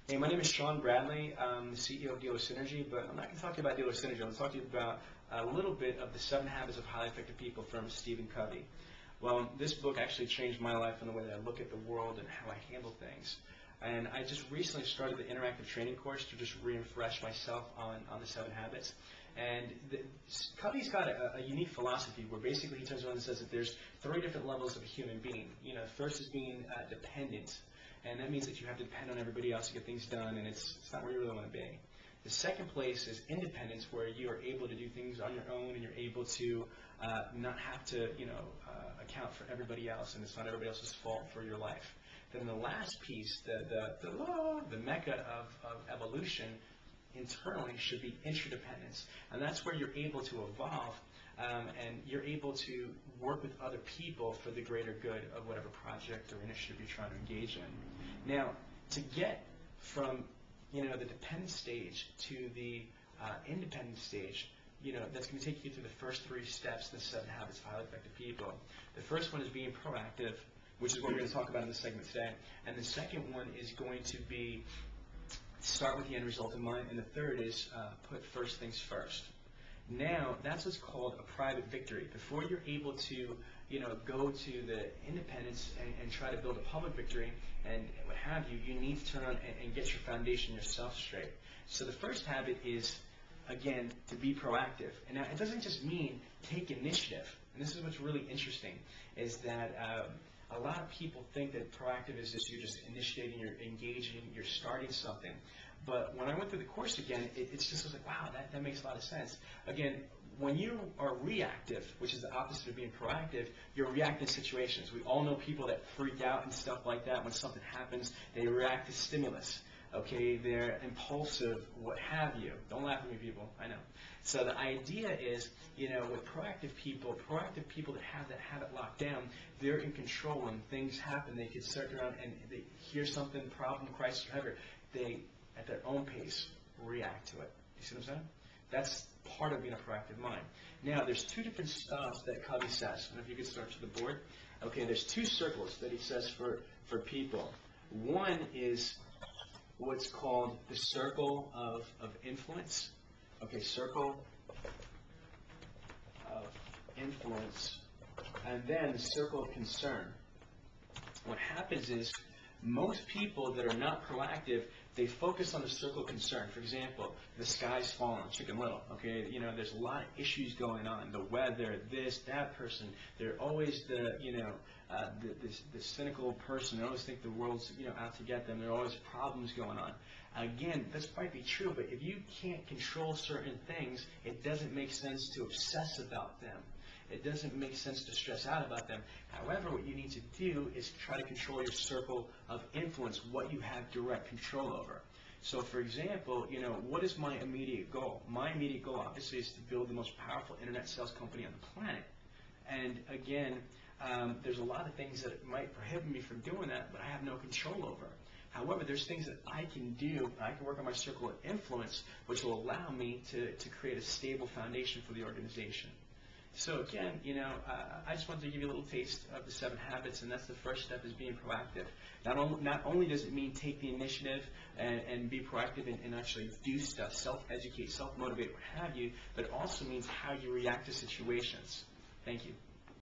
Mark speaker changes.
Speaker 1: Hey, my name is Sean Bradley. I'm the CEO of Dealer Synergy, but I'm not going to talk to you about Dealer Synergy. I'm going to talk to you about a little bit of the 7 Habits of Highly Effective People from Stephen Covey. Well, this book actually changed my life in the way that I look at the world and how I handle things. And I just recently started the interactive training course to just refresh myself on the 7 habits. And Covey's got a unique philosophy where basically he turns around and says that there's 3 different levels of a human being. You know, first is being dependent. And that means that you have to depend on everybody else to get things done, and it's not where you really want to be. The second place is independence, where you are able to do things on your own, and you're able to not have to, account for everybody else, and it's not everybody else's fault for your life. Then the last piece, the mecca of evolution internally should be interdependence, and that's where you're able to evolve. And you're able to work with other people for the greater good of whatever project or initiative you're trying to engage in. Now, to get from the dependent stage to the independent stage, that's going to take you through the first 3 steps in the 7 Habits of Highly Effective People. The first one is being proactive, which is what we're going to talk about in this segment today. And the second one is going to be start with the end result in mind. And the third is put first things first. Now, that's what's called a private victory. Before you're able to, go to the independence and try to build a public victory and what have you, you need to turn on and get your foundation yourself straight. So the first habit is, again, to be proactive. And now, it doesn't just mean take initiative. And this is what's really interesting, is that a lot of people think that proactive is just you're just initiating, you're engaging, you're starting something. But when I went through the course again, it's just like, wow, that makes a lot of sense. Again, when you are reactive, which is the opposite of being proactive, you're reacting to situations. We all know people that freak out and stuff like that when something happens. They react to stimulus. Okay, they're impulsive, what have you. Don't laugh at me, people. I know. So the idea is, with proactive people that have that habit locked down, they're in control. When things happen, they can start around and they hear something, problem, crisis, whatever. They, at their own pace, react to it. You see what I'm saying? That's part of being a proactive mind. Now, there's 2 different styles that Covey says. And if you could start to the board. Okay, there's 2 circles that he says for people. One is what's called the circle of influence. Okay, circle of influence. And then the circle of concern. What happens is most people that are not proactive, they focus on the circle of concern. For example, the sky's falling, Chicken Little. Okay, there's a lot of issues going on. The weather, this, that person. They're always the cynical person. They always think the world's out to get them. There are always problems going on. Again, this might be true, but if you can't control certain things, it doesn't make sense to obsess about them. It doesn't make sense to stress out about them. However, what you need to do is try to control your circle of influence, what you have direct control over. So, for example, what is my immediate goal? My immediate goal, obviously, is to build the most powerful internet sales company on the planet. And again, there's a lot of things that might prohibit me from doing that, but I have no control over. However, there's things that I can do. I can work on my circle of influence, which will allow me to create a stable foundation for the organization. So again, I just wanted to give you a little taste of the 7 habits, and that's the first step, is being proactive. Not only does it mean take the initiative and be proactive and actually do stuff, self-educate, self-motivate, what have you, but it also means how you react to situations. Thank you.